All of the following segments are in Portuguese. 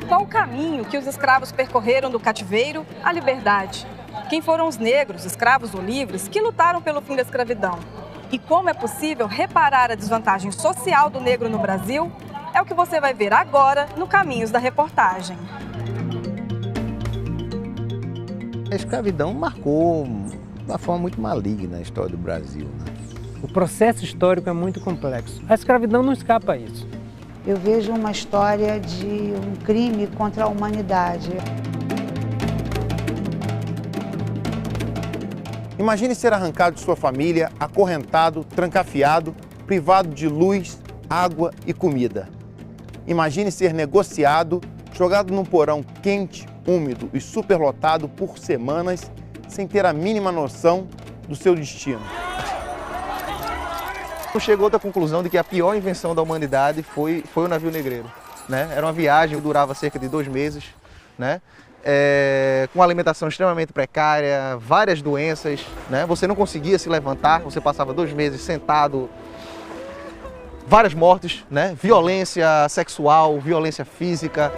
qual o caminho que os escravos percorreram do cativeiro à liberdade? Quem foram os negros, escravos ou livres, que lutaram pelo fim da escravidão? E como é possível reparar a desvantagem social do negro no Brasil? É o que você vai ver agora no Caminhos da Reportagem. A escravidão marcou de uma forma muito maligna a história do Brasil, né? O processo histórico é muito complexo. A escravidão não escapa a isso. Eu vejo uma história de um crime contra a humanidade. Imagine ser arrancado de sua família, acorrentado, trancafiado, privado de luz, água e comida. Imagine ser negociado, jogado num porão quente, úmido e superlotado por semanas, sem ter a mínima noção do seu destino. Chegou à conclusão de que a pior invenção da humanidade foi o navio negreiro, né? Era uma viagem que durava cerca de 2 meses, né? Com alimentação extremamente precária, várias doenças, né? Você não conseguia se levantar, você passava 2 meses sentado, várias mortes, né? Violência sexual, violência física.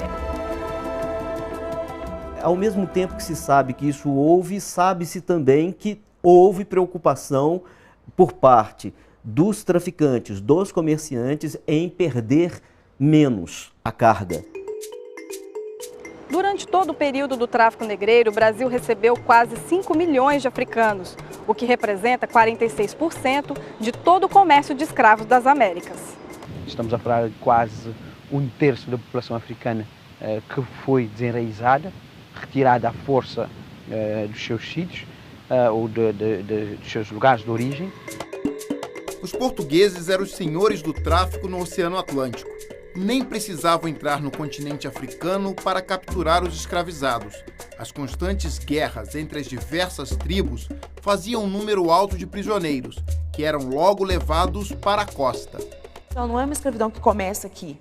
Ao mesmo tempo que se sabe que isso houve, sabe-se também que houve preocupação por parte dos traficantes, dos comerciantes, em perder menos a carga. Durante todo o período do tráfico negreiro, o Brasil recebeu quase 5 milhões de africanos, o que representa 46% de todo o comércio de escravos das Américas. Estamos a falar de quase 1/3 da população africana que foi desenraizada, retirada à força dos seus sítios ou dos seus lugares de origem. Os portugueses eram os senhores do tráfico no Oceano Atlântico. Nem precisavam entrar no continente africano para capturar os escravizados. As constantes guerras entre as diversas tribos faziam um número alto de prisioneiros, que eram logo levados para a costa. Então, não é uma escravidão que começa aqui.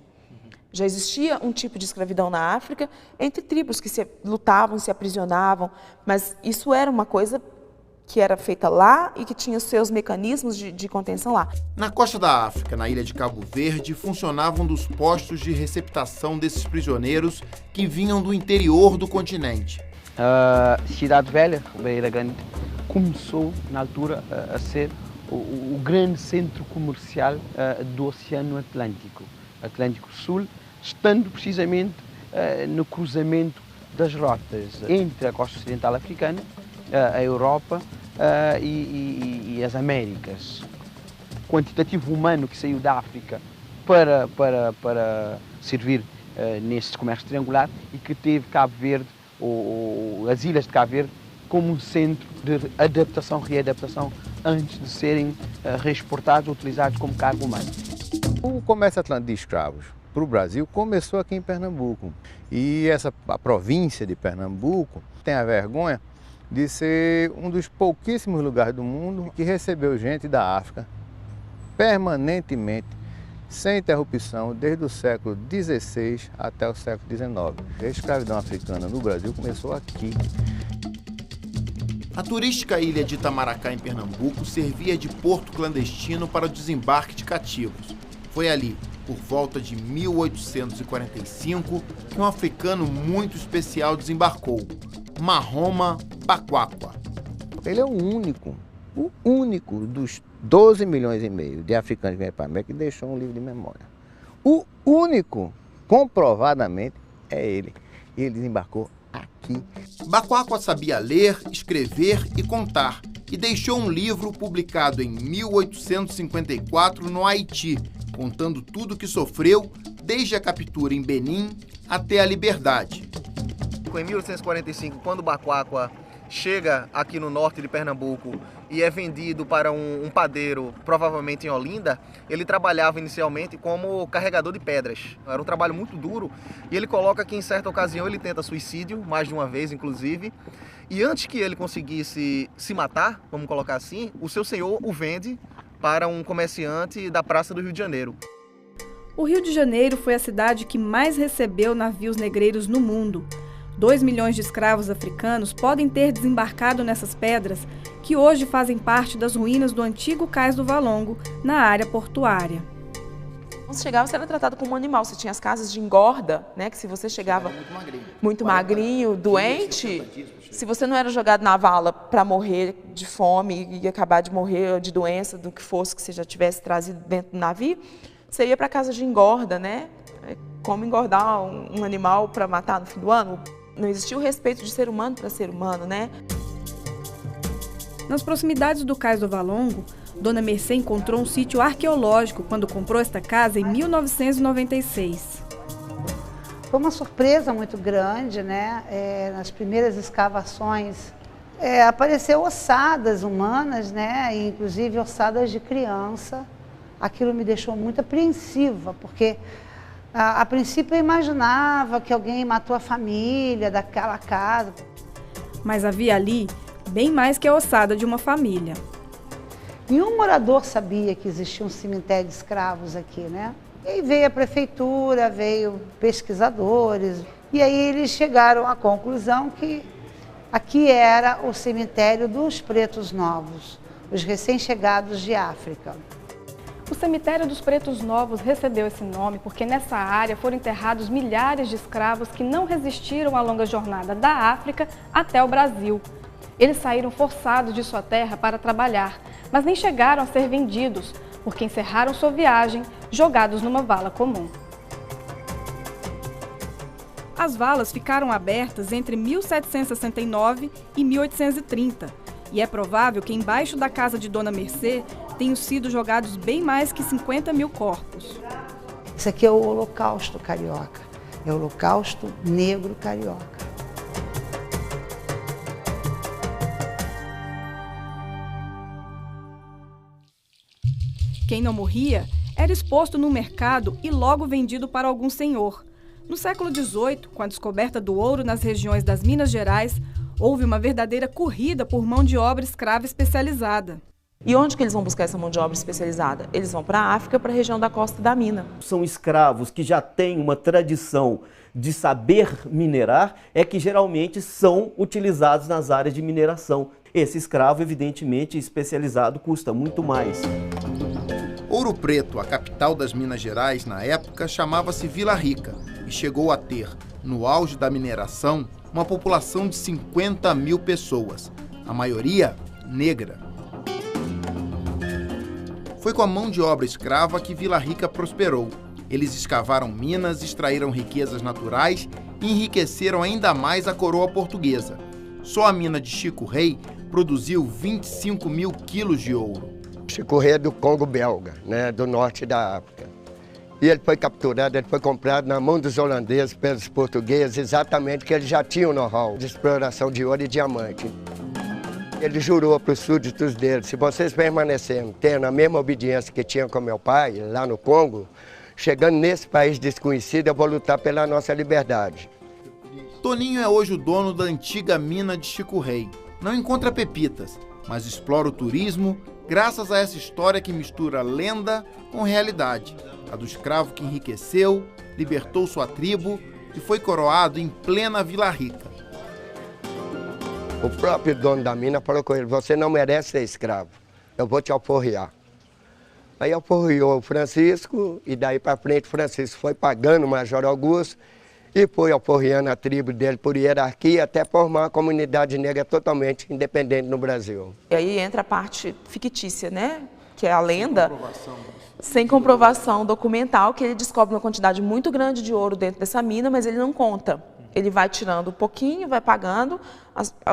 Já existia um tipo de escravidão na África entre tribos que se lutavam, se aprisionavam, mas isso era uma coisa que era feita lá e que tinha seus mecanismos de contenção lá. Na costa da África, na ilha de Cabo Verde, funcionavam dos postos de receptação desses prisioneiros que vinham do interior do continente. A Cidade Velha, Beira Grande, começou, na altura, a ser o grande centro comercial do Oceano Atlântico, Atlântico Sul, estando precisamente no cruzamento das rotas entre a costa ocidental africana, a Europa e as Américas. O quantitativo humano que saiu da África para servir nesse comércio triangular e que teve Cabo Verde, ou as ilhas de Cabo Verde, como um centro de adaptação, readaptação, antes de serem reexportados ou utilizados como carga humana. O comércio atlântico de escravos para o Brasil começou aqui em Pernambuco. E a província de Pernambuco tem a vergonha de ser um dos pouquíssimos lugares do mundo que recebeu gente da África permanentemente, sem interrupção, desde o século XVI até o século XIX. A escravidão africana no Brasil começou aqui. A turística ilha de Itamaracá, em Pernambuco, servia de porto clandestino para o desembarque de cativos. Foi ali, por volta de 1845, que um africano muito especial desembarcou, Mahoma Bakwakwa. Ele é o único dos 12 milhões e meio de africanos que vieram para a América que deixou um livro de memória. O único, comprovadamente, é ele. E ele desembarcou aqui. Bakwakwa sabia ler, escrever e contar e deixou um livro publicado em 1854 no Haiti, contando tudo o que sofreu desde a captura em Benin até a liberdade. Em 1845, quando Bakwakwa chega aqui no norte de Pernambuco e é vendido para um padeiro, provavelmente em Olinda, ele trabalhava inicialmente como carregador de pedras. Era um trabalho muito duro e ele coloca que em certa ocasião ele tenta suicídio, mais de uma vez inclusive, e antes que ele conseguisse se matar, vamos colocar assim, o seu senhor o vende para um comerciante da Praça do Rio de Janeiro. O Rio de Janeiro foi a cidade que mais recebeu navios negreiros no mundo. 2 milhões de escravos africanos podem ter desembarcado nessas pedras, que hoje fazem parte das ruínas do antigo Cais do Valongo, na área portuária. Você chegava, você era tratado como um animal. Você tinha as casas de engorda, né? Que se você chegava muito magrinho, doente, se você não era jogado na vala para morrer de fome e acabar de morrer de doença, do que fosse que você já tivesse trazido dentro do navio, você ia para a casa de engorda, né? Como engordar um animal para matar no fim do ano. Não existia o respeito de ser humano para ser humano, né? Nas proximidades do Cais do Valongo, Dona Mercê encontrou um sítio arqueológico quando comprou esta casa em 1996. Foi uma surpresa muito grande, né? Nas primeiras escavações apareceu ossadas humanas, né? E, inclusive ossadas de criança. Aquilo me deixou muito apreensiva, porque a princípio eu imaginava que alguém matou a família daquela casa. Mas havia ali bem mais que a ossada de uma família. Nenhum morador sabia que existia um cemitério de escravos aqui, né? E aí veio a prefeitura, veio pesquisadores, e aí eles chegaram à conclusão que aqui era o cemitério dos Pretos Novos, os recém-chegados de África. O cemitério dos Pretos Novos recebeu esse nome porque nessa área foram enterrados milhares de escravos que não resistiram à longa jornada da África até o Brasil. Eles saíram forçados de sua terra para trabalhar, mas nem chegaram a ser vendidos, porque encerraram sua viagem jogados numa vala comum. As valas ficaram abertas entre 1769 e 1830, e é provável que embaixo da casa de Dona Mercê tenham sido jogados bem mais que 50 mil corpos. Isso aqui é o Holocausto Carioca, é o Holocausto Negro Carioca. Quem não morria era exposto no mercado e logo vendido para algum senhor. No século XVIII, com a descoberta do ouro nas regiões das Minas Gerais, houve uma verdadeira corrida por mão de obra escrava especializada. E onde que eles vão buscar essa mão de obra especializada? Eles vão para a África, para a região da costa da mina. São escravos que já têm uma tradição de saber minerar, é que geralmente são utilizados nas áreas de mineração. Esse escravo, evidentemente, especializado, custa muito mais. Ouro Preto, a capital das Minas Gerais, na época, chamava-se Vila Rica e chegou a ter, no auge da mineração, uma população de 50 mil pessoas, a maioria negra. Foi com a mão de obra escrava que Vila Rica prosperou. Eles escavaram minas, extraíram riquezas naturais e enriqueceram ainda mais a coroa portuguesa. Só a mina de Chico Rei produziu 25 mil quilos de ouro. Chico Rei é do Congo belga, né, do norte da África. E ele foi capturado, ele foi comprado na mão dos holandeses, pelos portugueses, exatamente porque eles já tinham know-how de exploração de ouro e diamante. Ele jurou para os súditos dele, se vocês permanecerem tendo a mesma obediência que tinham com meu pai, lá no Congo, chegando nesse país desconhecido, eu vou lutar pela nossa liberdade. Toninho é hoje o dono da antiga mina de Chico Rei. Não encontra pepitas, mas explora o turismo graças a essa história que mistura lenda com realidade. A do escravo que enriqueceu, libertou sua tribo e foi coroado em plena Vila Rica. O próprio dono da mina falou com ele, você não merece ser escravo, eu vou te alforriar. Aí alforriou o Francisco e daí para frente o Francisco foi pagando o Major Augusto e foi alforriando a tribo dele por hierarquia até formar uma comunidade negra totalmente independente no Brasil. E aí entra a parte fictícia, né? Que é a lenda, sem comprovação documental, que ele descobre uma quantidade muito grande de ouro dentro dessa mina, mas ele não conta. Ele vai tirando um pouquinho, vai pagando.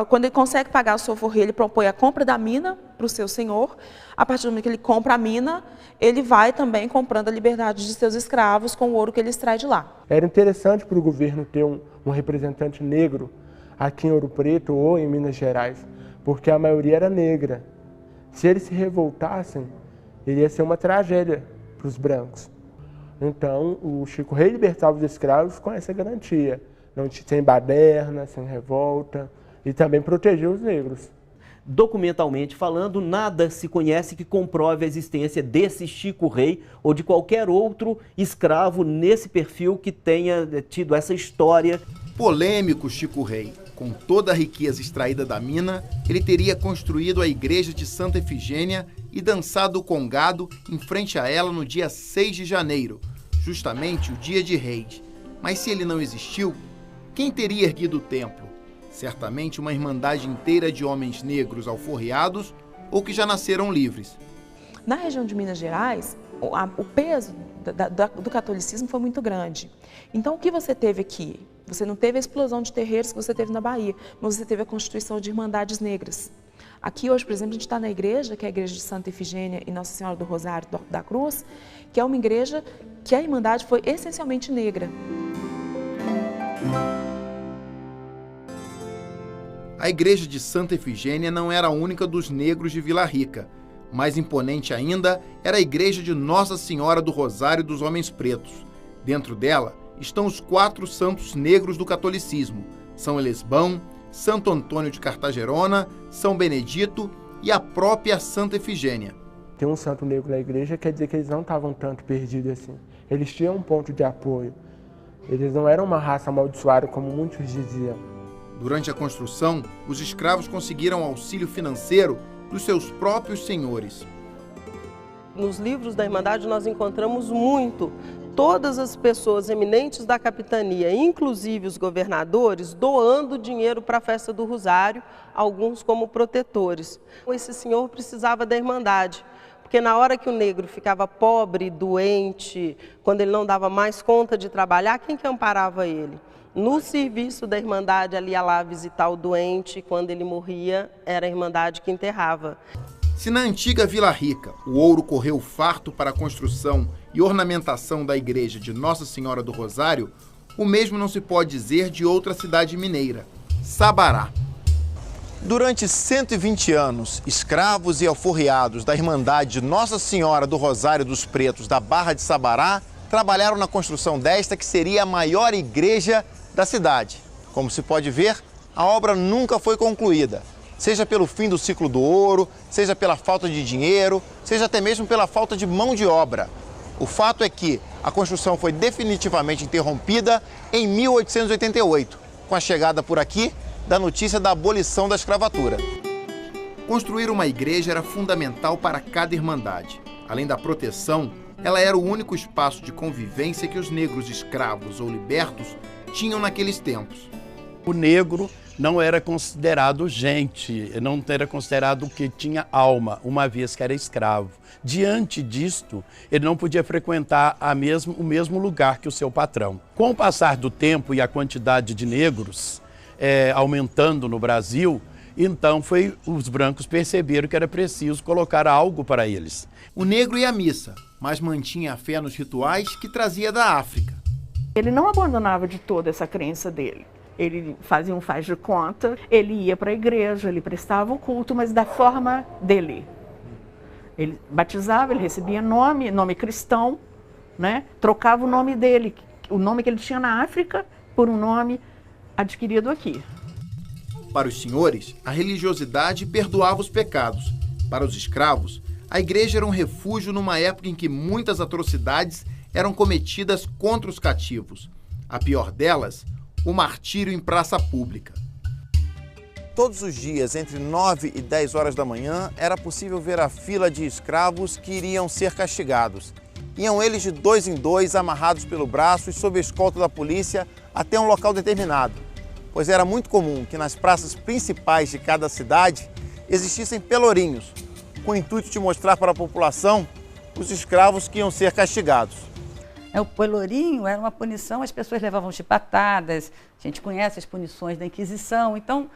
Quando ele consegue pagar o seu alforria, ele propõe a compra da mina para o seu senhor. A partir do momento que ele compra a mina, ele vai também comprando a liberdade de seus escravos com o ouro que ele extrai de lá. Era interessante para o governo ter um representante negro aqui em Ouro Preto ou em Minas Gerais, porque a maioria era negra. Se eles se revoltassem, iria ser uma tragédia para os brancos. Então, o Chico Rei libertava os escravos com essa garantia. Não sem baderna, sem revolta, e também proteger os negros. Documentalmente falando, nada se conhece que comprove a existência desse Chico Rei ou de qualquer outro escravo nesse perfil que tenha tido essa história. Polêmico Chico Rei. Com toda a riqueza extraída da mina, ele teria construído a igreja de Santa Efigênia e dançado o congado em frente a ela no dia 6 de janeiro, justamente o dia de Reis. Mas se ele não existiu, quem teria erguido o templo? Certamente uma irmandade inteira de homens negros alforriados ou que já nasceram livres. Na região de Minas Gerais, o peso do catolicismo foi muito grande. Então, o que você teve aqui? Você não teve a explosão de terreiros que você teve na Bahia, mas você teve a constituição de irmandades negras. Aqui hoje, por exemplo, a gente está na igreja, que é a igreja de Santa Efigênia e Nossa Senhora do Rosário da Cruz, que é uma igreja que a irmandade foi essencialmente negra. A igreja de Santa Efigênia não era a única dos negros de Vila Rica. Mais imponente ainda era a igreja de Nossa Senhora do Rosário dos Homens Pretos. Dentro dela estão os 4 santos negros do catolicismo: São Elesbão, Santo Antônio de Cartagerona, São Benedito e a própria Santa Efigênia. Tem um santo negro na igreja, quer dizer que eles não estavam tanto perdidos assim. Eles tinham um ponto de apoio. Eles não eram uma raça amaldiçoada, como muitos diziam. Durante a construção, os escravos conseguiram auxílio financeiro dos seus próprios senhores. Nos livros da Irmandade nós encontramos muito todas as pessoas eminentes da capitania, inclusive os governadores, doando dinheiro para a festa do Rosário, alguns como protetores. Esse senhor precisava da Irmandade, porque na hora que o negro ficava pobre, doente, quando ele não dava mais conta de trabalhar, quem que amparava ele? No serviço da Irmandade, ali ia lá visitar o doente, quando ele morria, era a Irmandade que enterrava. Se na antiga Vila Rica o ouro correu farto para a construção e ornamentação da igreja de Nossa Senhora do Rosário, o mesmo não se pode dizer de outra cidade mineira, Sabará. Durante 120 anos, escravos e alforriados da Irmandade de Nossa Senhora do Rosário dos Pretos da Barra de Sabará trabalharam na construção desta que seria a maior igreja da cidade. Como se pode ver, a obra nunca foi concluída, seja pelo fim do ciclo do ouro, seja pela falta de dinheiro, seja até mesmo pela falta de mão de obra. O fato é que a construção foi definitivamente interrompida em 1888, com a chegada por aqui da notícia da abolição da escravatura. Construir uma igreja era fundamental para cada irmandade. Além da proteção, ela era o único espaço de convivência que os negros escravos ou libertos tinham naqueles tempos. O negro não era considerado gente, não era considerado que tinha alma, uma vez que era escravo. Diante disto, ele não podia frequentar o mesmo lugar que o seu patrão. Com o passar do tempo e a quantidade de negros aumentando no Brasil, então os brancos perceberam que era preciso colocar algo para eles. O negro ia à missa, mas mantinha a fé nos rituais que trazia da África. Ele não abandonava de toda essa crença dele. Ele fazia um faz de conta, ele ia para a igreja, ele prestava o culto, mas da forma dele. Ele batizava, ele recebia nome cristão, né? Trocava o nome dele, o nome que ele tinha na África, por um nome adquirido aqui. Para os senhores, a religiosidade perdoava os pecados. Para os escravos, a igreja era um refúgio numa época em que muitas atrocidades eram cometidas contra os cativos. A pior delas, o martírio em praça pública. Todos os dias, entre 9 e 10 horas da manhã, era possível ver a fila de escravos que iriam ser castigados. Iam eles de 2 em 2, amarrados pelo braço e sob a escolta da polícia até um local determinado, pois era muito comum que nas praças principais de cada cidade existissem pelourinhos, com o intuito de mostrar para a população os escravos que iam ser castigados. O pelourinho era uma punição, as pessoas levavam chibatadas, a gente conhece as punições da Inquisição, então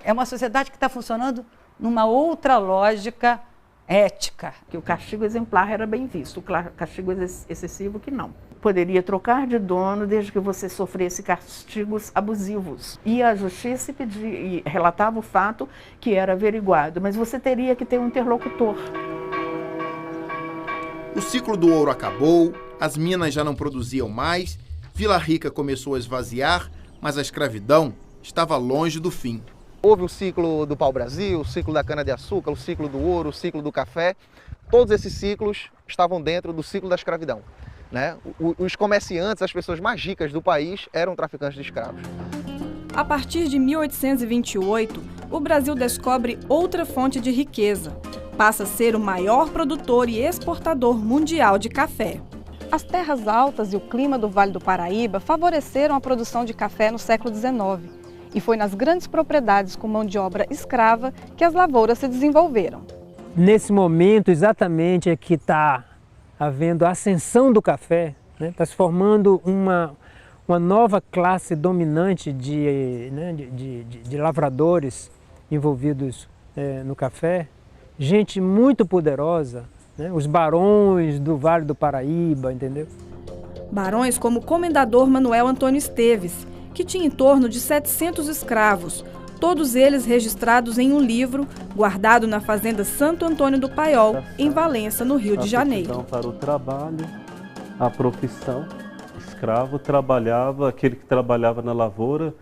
é uma sociedade que está funcionando numa outra lógica ética. Que o castigo exemplar era bem visto, o castigo excessivo que não. Poderia trocar de dono desde que você sofresse castigos abusivos. Ia à justiça e relatava o fato que era averiguado, mas você teria que ter um interlocutor. O ciclo do ouro acabou, as minas já não produziam mais, Vila Rica começou a esvaziar, mas a escravidão estava longe do fim. Houve o ciclo do pau-brasil, o ciclo da cana-de-açúcar, o ciclo do ouro, o ciclo do café. Todos esses ciclos estavam dentro do ciclo da escravidão, né? Os comerciantes, as pessoas mais ricas do país, eram traficantes de escravos. A partir de 1828, o Brasil descobre outra fonte de riqueza, passa a ser o maior produtor e exportador mundial de café. As terras altas e o clima do Vale do Paraíba favoreceram a produção de café no século XIX. E foi nas grandes propriedades com mão de obra escrava que as lavouras se desenvolveram. Nesse momento, exatamente, é que está havendo a ascensão do café, né? Está se formando uma nova classe dominante de lavradores envolvidos no café, gente muito poderosa, né? Os barões do Vale do Paraíba, entendeu? Barões como o comendador Manuel Antônio Esteves, que tinha em torno de 700 escravos, todos eles registrados em um livro guardado na fazenda Santo Antônio do Paiol, em Valença, no Rio de Janeiro. Para o trabalho, a profissão, escravo trabalhava, aquele que trabalhava na lavoura,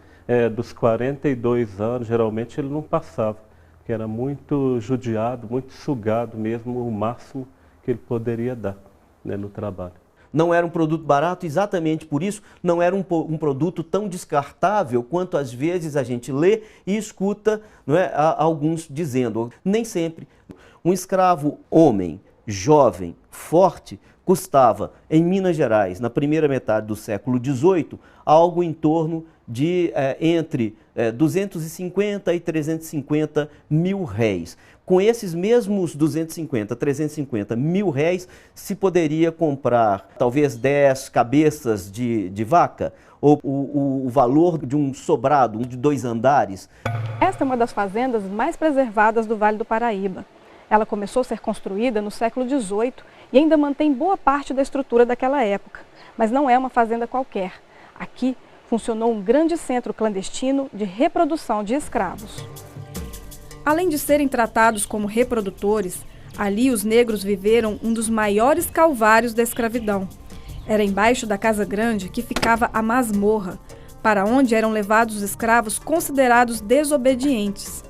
dos 42 anos, geralmente ele não passava, que era muito judiado, muito sugado mesmo, o máximo que ele poderia dar, né, no trabalho. Não era um produto barato, exatamente por isso, não era um produto tão descartável quanto às vezes a gente lê e escuta, não é, alguns dizendo. Nem sempre. Um escravo homem, jovem, forte, custava, em Minas Gerais, na primeira metade do século XVIII, algo em torno de entre 250 e 350 mil réis. Com esses mesmos 250, 350 mil réis, se poderia comprar talvez 10 cabeças de vaca, ou o valor de um sobrado, de 2 andares. Esta é uma das fazendas mais preservadas do Vale do Paraíba. Ela começou a ser construída no século XVIII e ainda mantém boa parte da estrutura daquela época. Mas não é uma fazenda qualquer. Aqui funcionou um grande centro clandestino de reprodução de escravos. Além de serem tratados como reprodutores, ali os negros viveram um dos maiores calvários da escravidão. Era embaixo da Casa Grande que ficava a masmorra, para onde eram levados os escravos considerados desobedientes.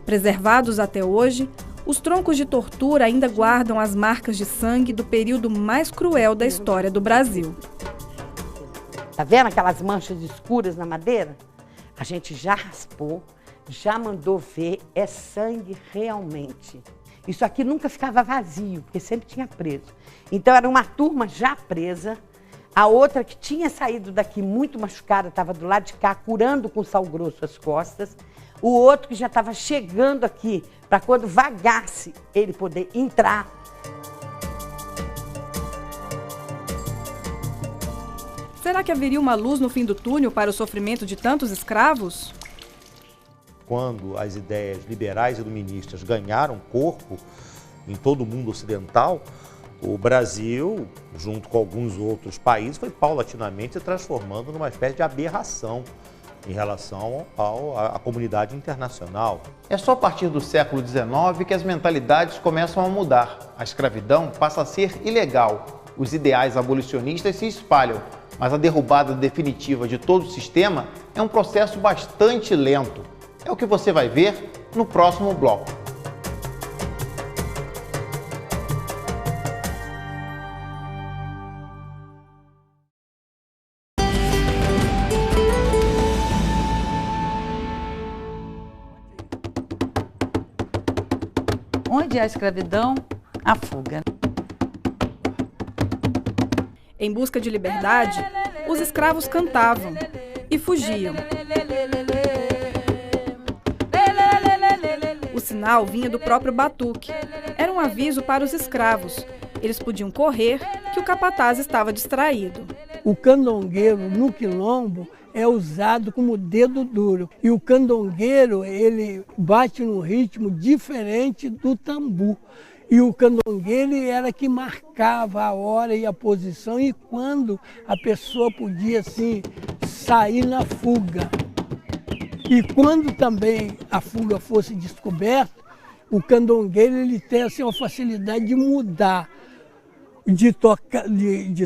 Preservados até hoje, os troncos de tortura ainda guardam as marcas de sangue do período mais cruel da história do Brasil. Tá vendo aquelas manchas escuras na madeira? A gente já raspou, já mandou ver, é sangue realmente. Isso aqui nunca ficava vazio, porque sempre tinha preso. Então era uma turma já presa, a outra que tinha saído daqui muito machucada, estava do lado de cá, curando com sal grosso as costas. O outro que já estava chegando aqui, para quando vagasse ele poder entrar. Será que haveria uma luz no fim do túnel para o sofrimento de tantos escravos? Quando as ideias liberais e iluministas ganharam corpo em todo o mundo ocidental, o Brasil, junto com alguns outros países, foi paulatinamente se transformando numa espécie de aberração em relação à comunidade internacional. É só a partir do século XIX que as mentalidades começam a mudar. A escravidão passa a ser ilegal. Os ideais abolicionistas se espalham, mas a derrubada definitiva de todo o sistema é um processo bastante lento. É o que você vai ver no próximo bloco. Onde há escravidão, há fuga. Em busca de liberdade, os escravos cantavam e fugiam. O sinal vinha do próprio batuque. Era um aviso para os escravos. Eles podiam correr, que o capataz estava distraído. O candongueiro no quilombo é usado como dedo duro. E o candongueiro, ele bate num ritmo diferente do tambu. E o candongueiro era que marcava a hora e a posição e quando a pessoa podia assim, sair na fuga. E quando também a fuga fosse descoberta, o candongueiro ele tem assim, uma facilidade de mudar de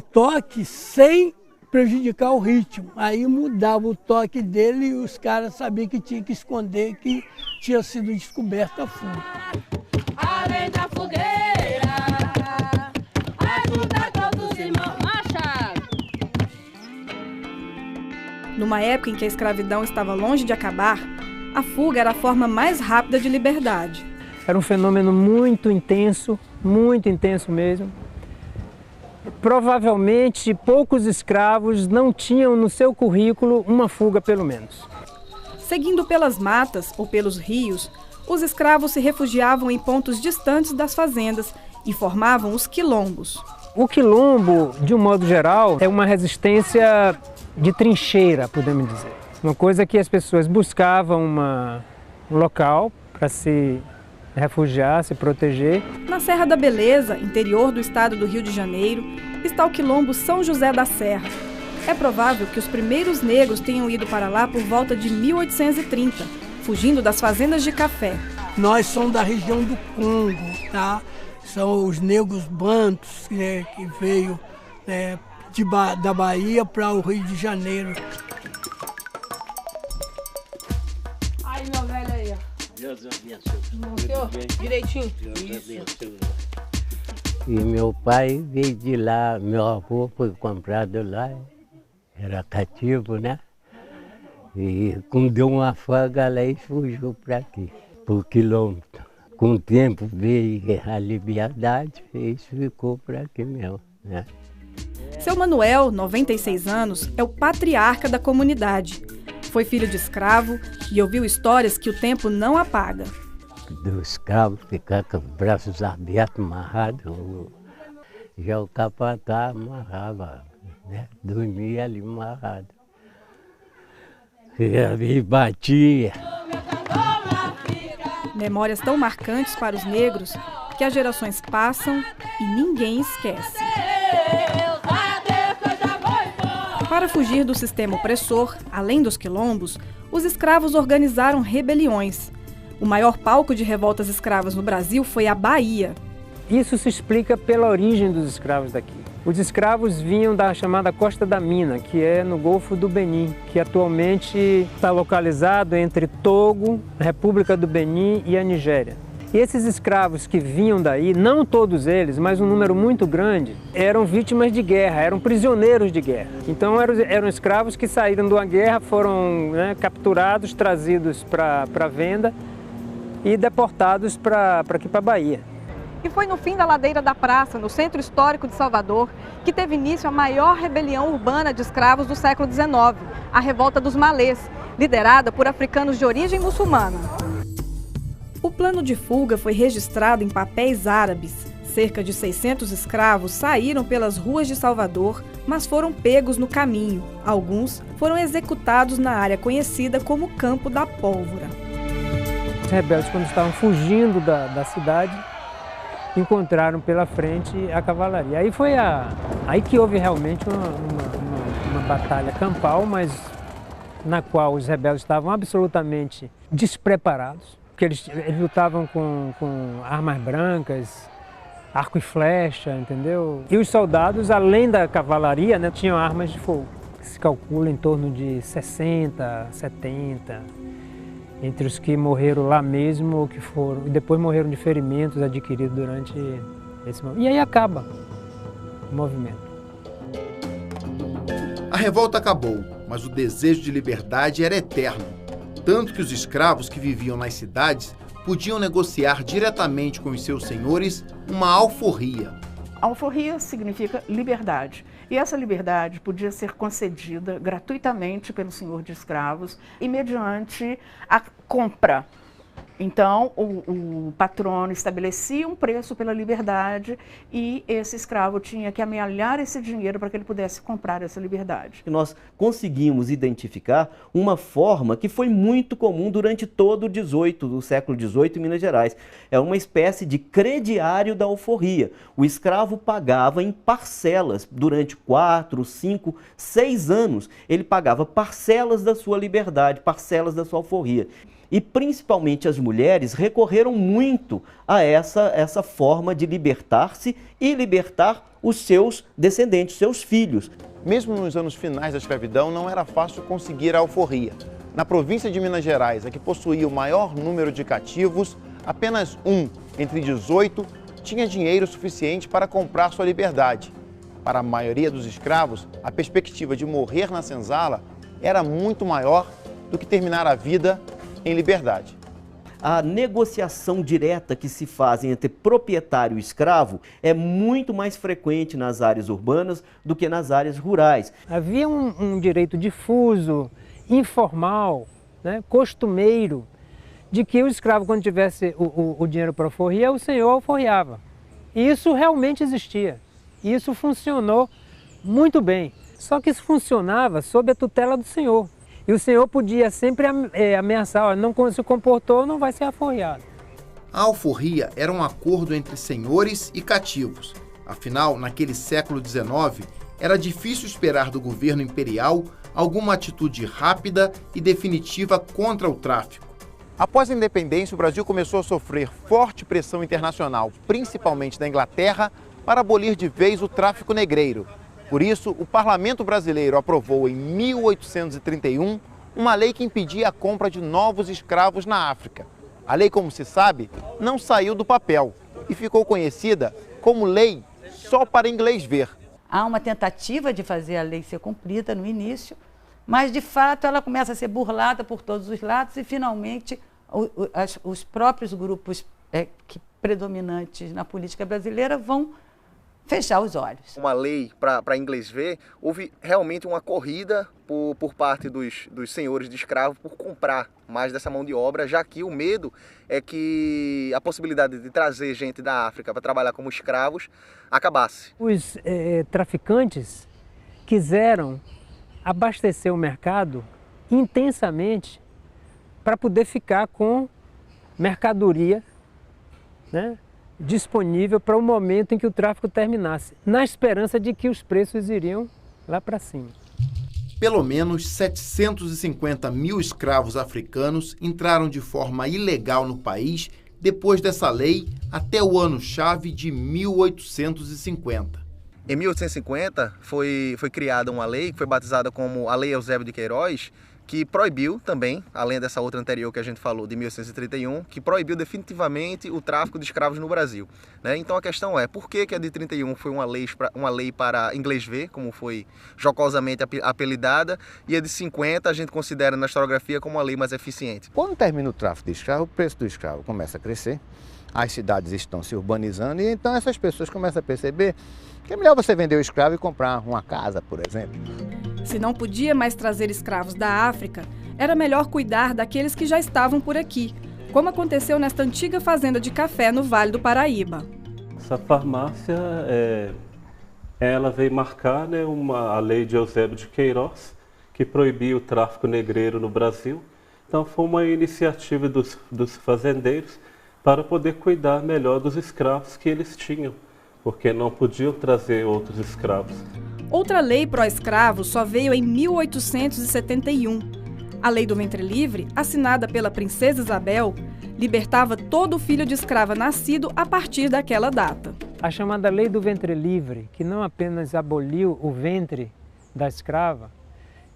toque sem prejudicar o ritmo. Aí mudava o toque dele e os caras sabiam que tinha que esconder que tinha sido descoberta a fuga. Além da fogueira, ajuda todos irmãos, marcha! Numa época em que a escravidão estava longe de acabar, a fuga era a forma mais rápida de liberdade. Era um fenômeno muito intenso mesmo. Provavelmente poucos escravos não tinham no seu currículo uma fuga pelo menos. Seguindo pelas matas ou pelos rios, os escravos se refugiavam em pontos distantes das fazendas e formavam os quilombos. O quilombo, de um modo geral, é uma resistência de trincheira, podemos dizer. Uma coisa que as pessoas buscavam um local para se refugiar, se proteger. Na Serra da Beleza, interior do estado do Rio de Janeiro, está o quilombo São José da Serra. É provável que os primeiros negros tenham ido para lá por volta de 1830, fugindo das fazendas de café. Nós somos da região do Congo, tá? São os negros bantos, né, que veio da Bahia para o Rio de Janeiro. Aí, meu velho aí, ó. Deus abençoe. Direitinho? Isso. E meu pai veio de lá, meu avô foi comprado lá, era cativo, né? E quando deu uma folga lá e fugiu para aqui, por quilômetro. Com o tempo veio a liberdade e ficou por aqui mesmo, né? Seu Manuel, 96 anos, é o patriarca da comunidade. Foi filho de escravo e ouviu histórias que o tempo não apaga. Do escravo ficar com os braços abertos, amarrados. Já o capataz amarrava, né? Dormia ali amarrado. E batia. Memórias tão marcantes para os negros que as gerações passam e ninguém esquece. Para fugir do sistema opressor, além dos quilombos, os escravos organizaram rebeliões. O maior palco de revoltas escravas no Brasil foi a Bahia. Isso se explica pela origem dos escravos daqui. Os escravos vinham da chamada Costa da Mina, que é no Golfo do Benin, que atualmente está localizado entre Togo, a República do Benin e a Nigéria. E esses escravos que vinham daí, não todos eles, mas um número muito grande, eram vítimas de guerra, eram prisioneiros de guerra. Então eram escravos que saíram de uma guerra, foram capturados, trazidos para venda e deportados para aqui para a Bahia. E foi no fim da Ladeira da Praça, no centro histórico de Salvador, que teve início a maior rebelião urbana de escravos do século XIX, a Revolta dos Malês, liderada por africanos de origem muçulmana. O plano de fuga foi registrado em papéis árabes. Cerca de 600 escravos saíram pelas ruas de Salvador, mas foram pegos no caminho. Alguns foram executados na área conhecida como Campo da Pólvora. Os rebeldes, quando estavam fugindo da cidade, encontraram pela frente a cavalaria. Aí foi aí que houve realmente uma batalha campal, mas na qual os rebeldes estavam absolutamente despreparados, porque eles lutavam com armas brancas, arco e flecha, entendeu? E os soldados, além da cavalaria, tinham armas de fogo, que se calcula em torno de 60, 70, entre os que morreram lá mesmo ou que foram, e depois morreram de ferimentos adquiridos durante esse momento. E aí acaba o movimento. A revolta acabou, mas o desejo de liberdade era eterno. Tanto que os escravos que viviam nas cidades podiam negociar diretamente com os seus senhores uma alforria. Alforria significa liberdade. E essa liberdade podia ser concedida gratuitamente pelo senhor de escravos e mediante a compra. Então, o patrono estabelecia um preço pela liberdade e esse escravo tinha que amealhar esse dinheiro para que ele pudesse comprar essa liberdade. Nós conseguimos identificar uma forma que foi muito comum durante todo o século XVIII em Minas Gerais. É uma espécie de crediário da alforria. O escravo pagava em parcelas durante 4, 5, 6 anos. Ele pagava parcelas da sua liberdade, parcelas da sua alforria. E principalmente as mulheres recorreram muito a essa forma de libertar-se e libertar os seus descendentes, seus filhos. Mesmo nos anos finais da escravidão, não era fácil conseguir a alforria. Na província de Minas Gerais, a que possuía o maior número de cativos, apenas um entre 18 tinha dinheiro suficiente para comprar sua liberdade. Para a maioria dos escravos, a perspectiva de morrer na senzala era muito maior do que terminar a vida em liberdade. a negociação direta que se faz entre proprietário e escravo é muito mais frequente nas áreas urbanas do que nas áreas rurais. Havia um direito difuso, informal, né, costumeiro, de que o escravo, quando tivesse o dinheiro para alforria, o senhor alforriava. E isso realmente existia. E isso funcionou muito bem. Só que isso funcionava sob a tutela do senhor. E o senhor podia sempre ameaçar, ó, não se comportou, não vai ser alforriado. A alforria era um acordo entre senhores e cativos. Afinal, naquele século XIX, era difícil esperar do governo imperial alguma atitude rápida e definitiva contra o tráfico. Após a independência, o Brasil começou a sofrer forte pressão internacional, principalmente da Inglaterra, para abolir de vez o tráfico negreiro. Por isso, o Parlamento brasileiro aprovou em 1831 uma lei que impedia a compra de novos escravos na África. A lei, como se sabe, não saiu do papel e ficou conhecida como Lei Só para Inglês Ver. Há uma tentativa de fazer a lei ser cumprida no início, mas de fato ela começa a ser burlada por todos os lados e finalmente os próprios grupos predominantes na política brasileira vão fechar os olhos. Uma lei para inglês ver, houve realmente uma corrida por parte dos senhores de escravos por comprar mais dessa mão de obra, já que o medo é que a possibilidade de trazer gente da África para trabalhar como escravos acabasse. Os traficantes quiseram abastecer o mercado intensamente para poder ficar com mercadoria, né, disponível para o momento em que o tráfico terminasse, na esperança de que os preços iriam lá para cima. Pelo menos 750 mil escravos africanos entraram de forma ilegal no país depois dessa lei até o ano-chave de 1850. Em 1850 foi criada uma lei que foi batizada como a Lei Eusébio de Queiroz, que proibiu também, além dessa outra anterior que a gente falou, de 1831, que proibiu definitivamente o tráfico de escravos no Brasil. Né? Então a questão é, por que a de 31 foi uma lei para inglês ver, como foi jocosamente apelidada, e a de 50 a gente considera na historiografia como uma lei mais eficiente? Quando termina o tráfico de escravo, o preço do escravo começa a crescer, as cidades estão se urbanizando e então essas pessoas começam a perceber que é melhor você vender o escravo e comprar uma casa, por exemplo. Se não podia mais trazer escravos da África, era melhor cuidar daqueles que já estavam por aqui, como aconteceu nesta antiga fazenda de café no Vale do Paraíba. Essa farmácia, ela veio marcar, né, a lei de Eusébio de Queiroz, que proibia o tráfico negreiro no Brasil. Então foi uma iniciativa dos fazendeiros para poder cuidar melhor dos escravos que eles tinham, porque não podiam trazer outros escravos. Outra lei pró-escravo só veio em 1871. A Lei do Ventre Livre, assinada pela Princesa Isabel, libertava todo filho de escrava nascido a partir daquela data. A chamada Lei do Ventre Livre, que não apenas aboliu o ventre da escrava,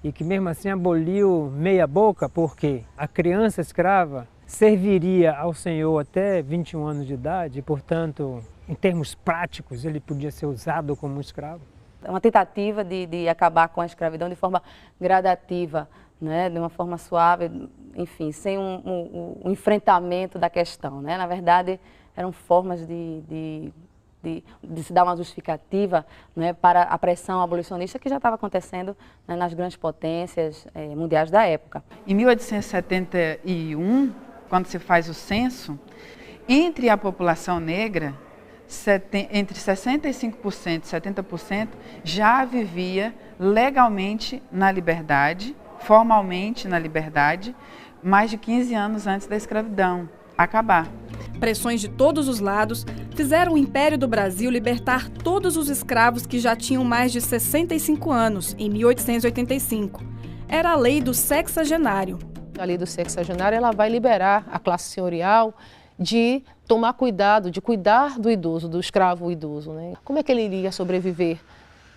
e que mesmo assim aboliu meia boca, porque a criança escrava serviria ao senhor até 21 anos de idade, e, portanto, em termos práticos, ele podia ser usado como um escravo. É uma tentativa de acabar com a escravidão de forma gradativa, né? De uma forma suave, enfim, sem um enfrentamento da questão. Né? Na verdade, eram formas de se dar uma justificativa, né, para a pressão abolicionista que já estava acontecendo, né, nas grandes potências mundiais da época. Em 1871, quando se faz o censo, entre a população negra, entre 65% e 70% já vivia legalmente na liberdade, formalmente na liberdade, mais de 15 anos antes da escravidão acabar. Pressões de todos os lados fizeram o Império do Brasil libertar todos os escravos que já tinham mais de 65 anos, em 1885. Era a lei do sexagenário. A lei do sexagenário, ela vai liberar a classe senhorial de tomar cuidado, de cuidar do idoso, do escravo idoso. Né? Como é que ele iria sobreviver?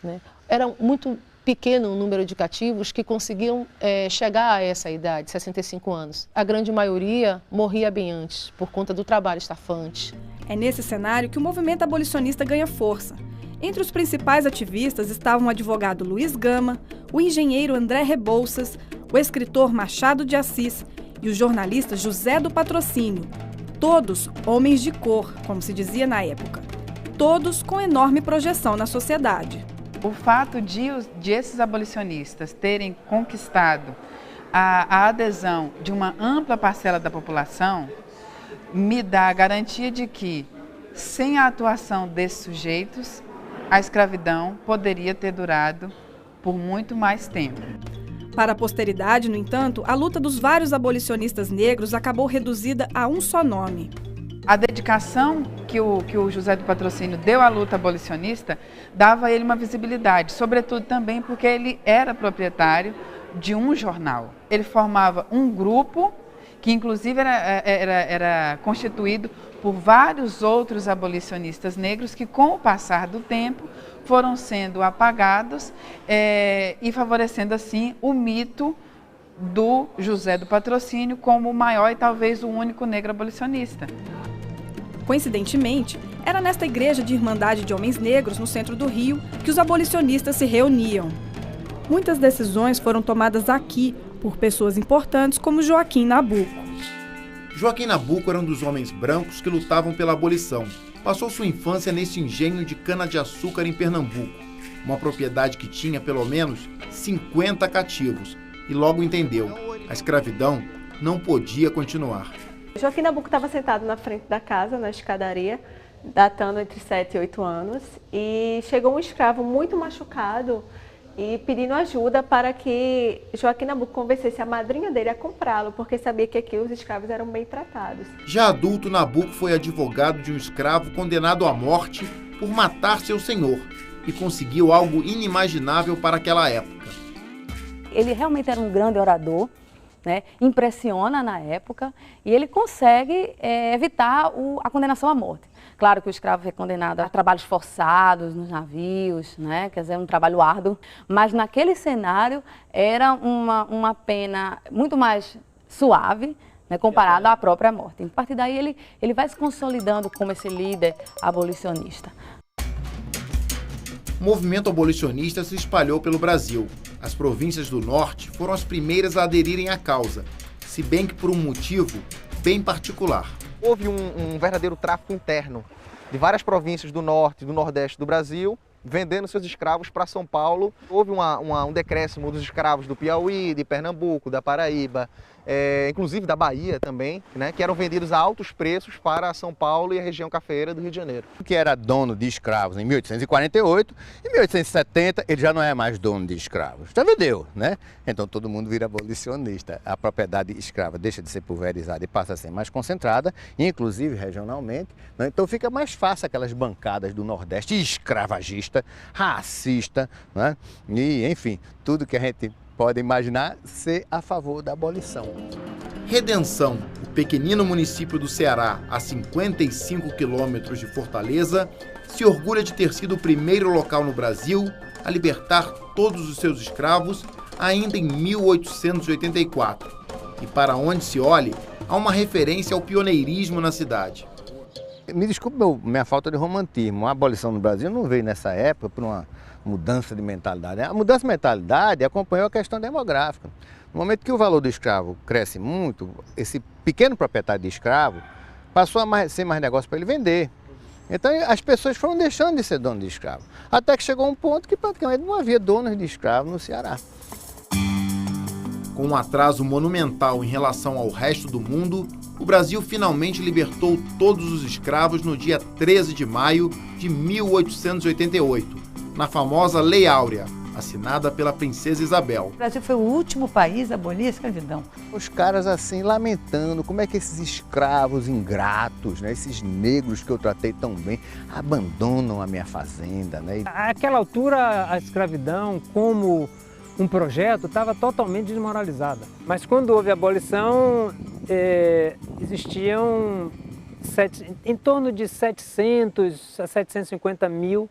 Né? Era muito pequeno o número de cativos que conseguiam chegar a essa idade, 65 anos. A grande maioria morria bem antes, por conta do trabalho estafante. É nesse cenário que o movimento abolicionista ganha força. Entre os principais ativistas estavam o advogado Luiz Gama, o engenheiro André Rebouças, o escritor Machado de Assis e o jornalista José do Patrocínio. Todos homens de cor, como se dizia na época. Todos com enorme projeção na sociedade. O fato de esses abolicionistas terem conquistado a adesão de uma ampla parcela da população me dá a garantia de que, sem a atuação desses sujeitos, a escravidão poderia ter durado por muito mais tempo. Para a posteridade, no entanto, a luta dos vários abolicionistas negros acabou reduzida a um só nome. A dedicação que o José do Patrocínio deu à luta abolicionista dava a ele uma visibilidade, sobretudo também porque ele era proprietário de um jornal. Ele formava um grupo que inclusive era constituído por vários outros abolicionistas negros que, com o passar do tempo, foram sendo apagados e favorecendo assim o mito do José do Patrocínio como o maior e talvez o único negro abolicionista. Coincidentemente, era nesta igreja de Irmandade de Homens Negros, no centro do Rio, que os abolicionistas se reuniam. Muitas decisões foram tomadas aqui por pessoas importantes como Joaquim Nabuco. Joaquim Nabuco era um dos homens brancos que lutavam pela abolição. Passou sua infância nesse engenho de cana-de-açúcar em Pernambuco, uma propriedade que tinha pelo menos 50 cativos, e logo entendeu, a escravidão não podia continuar. Joaquim Nabuco estava sentado na frente da casa, na escadaria, datando entre 7 e 8 anos, e chegou um escravo muito machucado e pedindo ajuda para que Joaquim Nabuco convencesse a madrinha dele a comprá-lo, porque sabia que aqui os escravos eram bem tratados. Já adulto, Nabuco foi advogado de um escravo condenado à morte por matar seu senhor e conseguiu algo inimaginável para aquela época. Ele realmente era um grande orador, né? Impressiona na época e ele consegue evitar a condenação à morte. Claro que o escravo foi condenado a trabalhos forçados nos navios, né? Quer dizer, um trabalho árduo, mas naquele cenário era uma pena muito mais suave, né, comparado à própria morte. A partir daí ele vai se consolidando como esse líder abolicionista. O movimento abolicionista se espalhou pelo Brasil. As províncias do norte foram as primeiras a aderirem à causa, se bem que por um motivo bem particular. Houve um verdadeiro tráfico interno de várias províncias do norte e do nordeste do Brasil, vendendo seus escravos para São Paulo. Houve um decréscimo dos escravos do Piauí, de Pernambuco, da Paraíba, inclusive da Bahia também, né, que eram vendidos a altos preços para São Paulo e a região cafeeira do Rio de Janeiro. Que era dono de escravos em 1848, em 1870 ele já não é mais dono de escravos, já vendeu, né? Então todo mundo vira abolicionista. A propriedade escrava deixa de ser pulverizada e passa a ser mais concentrada, inclusive regionalmente, né? Então fica mais fácil aquelas bancadas do Nordeste escravagista, racista, né? E enfim, tudo que a gente pode imaginar ser a favor da abolição. Redenção, o pequenino município do Ceará, a 55 quilômetros de Fortaleza, se orgulha de ter sido o primeiro local no Brasil a libertar todos os seus escravos ainda em 1884. E para onde se olhe, há uma referência ao pioneirismo na cidade. Me desculpe minha falta de romantismo. A abolição no Brasil não veio nessa época por uma mudança de mentalidade. A mudança de mentalidade acompanhou a questão demográfica. No momento que o valor do escravo cresce muito, esse pequeno proprietário de escravo passou a ser mais negócio para ele vender. Então as pessoas foram deixando de ser dono de escravo. Até que chegou um ponto que praticamente não havia donos de escravo no Ceará. Com um atraso monumental em relação ao resto do mundo, o Brasil finalmente libertou todos os escravos no dia 13 de maio de 1888. Na famosa Lei Áurea, assinada pela princesa Isabel. O Brasil foi o último país a abolir a escravidão. Os caras assim lamentando como é que esses escravos ingratos, né, esses negros que eu tratei tão bem, abandonam a minha fazenda. Né? Àquela altura a escravidão como um projeto estava totalmente desmoralizada. Mas quando houve a abolição, existiam em torno de 700 a 750 mil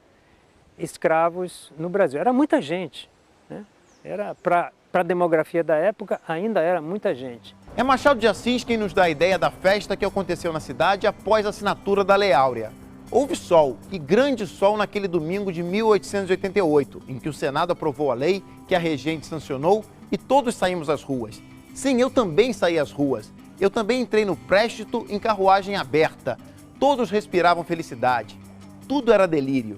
escravos no Brasil. Era muita gente, né? Era para a demografia da época, ainda era muita gente. É Machado de Assis quem nos dá a ideia da festa que aconteceu na cidade após a assinatura da Lei Áurea. Houve sol, e grande sol naquele domingo de 1888, em que o Senado aprovou a lei que a regente sancionou e todos saímos às ruas. Sim, eu também saí às ruas. Eu também entrei no préstito em carruagem aberta. Todos respiravam felicidade. Tudo era delírio.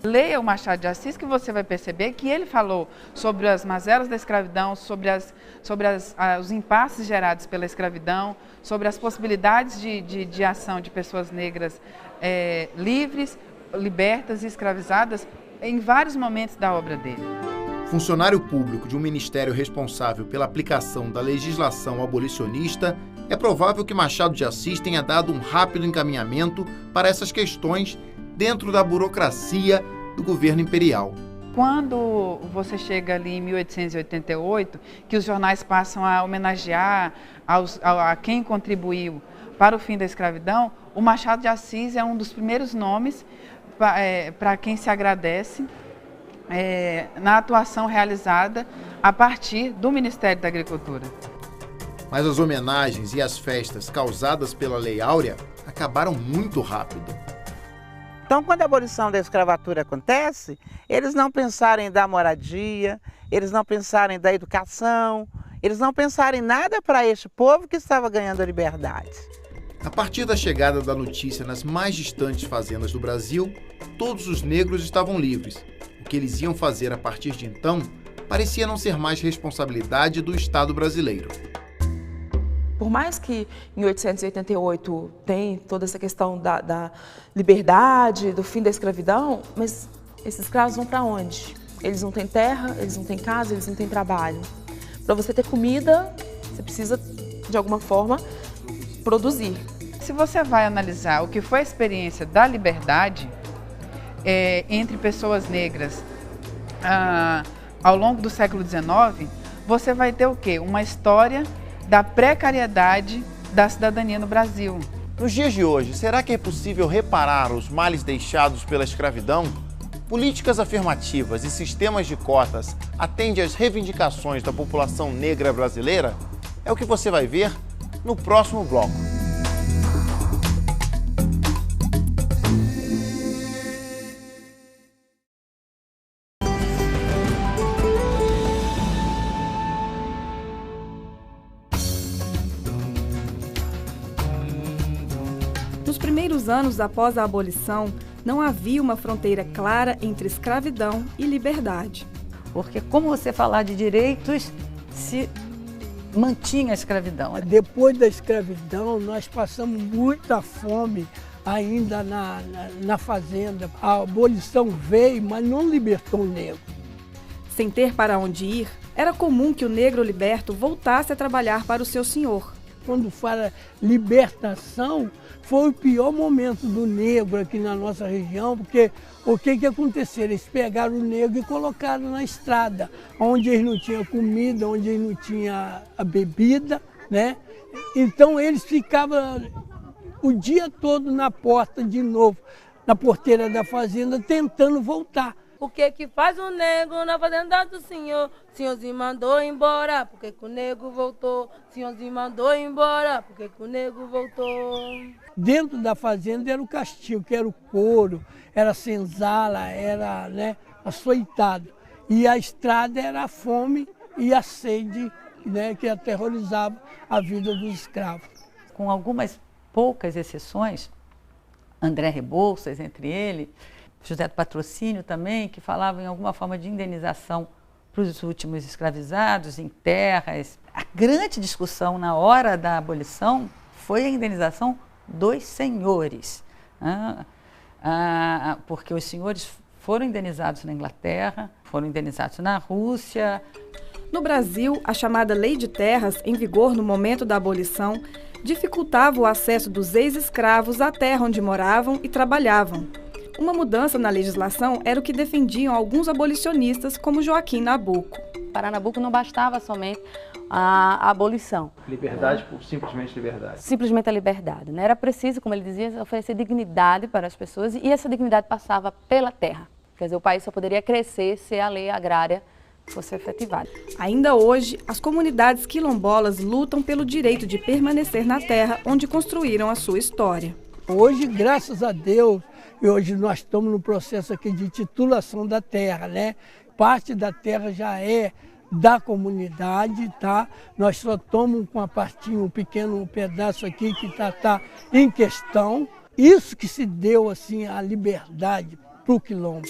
Leia o Machado de Assis que você vai perceber que ele falou sobre as mazelas da escravidão, sobre os impasses gerados pela escravidão, sobre as possibilidades de ação de pessoas negras livres, libertas e escravizadas em vários momentos da obra dele. Funcionário público de um ministério responsável pela aplicação da legislação abolicionista, é provável que Machado de Assis tenha dado um rápido encaminhamento para essas questões dentro da burocracia do governo imperial. Quando você chega ali em 1888, que os jornais passam a homenagear a quem contribuiu para o fim da escravidão, o Machado de Assis é um dos primeiros nomes para quem se agradece na atuação realizada a partir do Ministério da Agricultura. Mas as homenagens e as festas causadas pela Lei Áurea acabaram muito rápido. Então, quando a abolição da escravatura acontece, eles não pensaram em dar moradia, eles não pensaram em dar educação, eles não pensaram em nada para este povo que estava ganhando a liberdade. A partir da chegada da notícia nas mais distantes fazendas do Brasil, todos os negros estavam livres. O que eles iam fazer a partir de então parecia não ser mais responsabilidade do Estado brasileiro. Por mais que em 1888 tem toda essa questão da liberdade, do fim da escravidão, mas esses escravos vão para onde? Eles não têm terra, eles não têm casa, eles não têm trabalho. Para você ter comida, você precisa, de alguma forma, produzir. Se você vai analisar o que foi a experiência da liberdade entre pessoas negras ao longo do século XIX, você vai ter o quê? Uma história da precariedade da cidadania no Brasil. Nos dias de hoje, será que é possível reparar os males deixados pela escravidão? Políticas afirmativas e sistemas de cotas atendem às reivindicações da população negra brasileira? É o que você vai ver no próximo bloco. Nos primeiros anos após a abolição, não havia uma fronteira clara entre escravidão e liberdade. Porque como você falar de direitos, se mantinha a escravidão. Depois da escravidão, nós passamos muita fome ainda na fazenda. A abolição veio, mas não libertou o negro. Sem ter para onde ir, era comum que o negro liberto voltasse a trabalhar para o seu senhor. Quando fala libertação, foi o pior momento do negro aqui na nossa região, porque o que aconteceu? Eles pegaram o negro e colocaram na estrada, onde eles não tinham comida, onde eles não tinham a bebida, né? Então eles ficavam o dia todo na porta de novo, na porteira da fazenda, tentando voltar. O que faz o negro na fazenda do senhor? Senhorzinho mandou embora, porque que o negro voltou? Senhorzinho mandou embora, porque que o negro voltou? Dentro da fazenda era o castigo, que era o couro, era a senzala, era açoitado. E a estrada era a fome e a sede, que aterrorizava a vida dos escravos. Com algumas poucas exceções, André Rebouças entre eles, José do Patrocínio também, que falavam em alguma forma de indenização para os últimos escravizados em terras. A grande discussão na hora da abolição foi a indenização dos senhores, porque os senhores foram indenizados na Inglaterra, foram indenizados na Rússia. No Brasil, a chamada Lei de Terras, em vigor no momento da abolição, dificultava o acesso dos ex-escravos à terra onde moravam e trabalhavam. Uma mudança na legislação era o que defendiam alguns abolicionistas, como Joaquim Nabuco. Para Nabuco não bastava somente a abolição. Liberdade por simplesmente liberdade. Simplesmente a liberdade, né? Era preciso, como ele dizia, oferecer dignidade para as pessoas e essa dignidade passava pela terra. Quer dizer, o país só poderia crescer se a lei agrária fosse efetivada. Ainda hoje, as comunidades quilombolas lutam pelo direito de permanecer na terra onde construíram a sua história. Hoje, graças a Deus, e hoje nós estamos no processo aqui de titulação da terra, né? Parte da terra já é da comunidade, tá? Nós só tomamos com a partinha, um pequeno pedaço aqui que tá em questão. Isso que se deu assim a liberdade para o quilombo.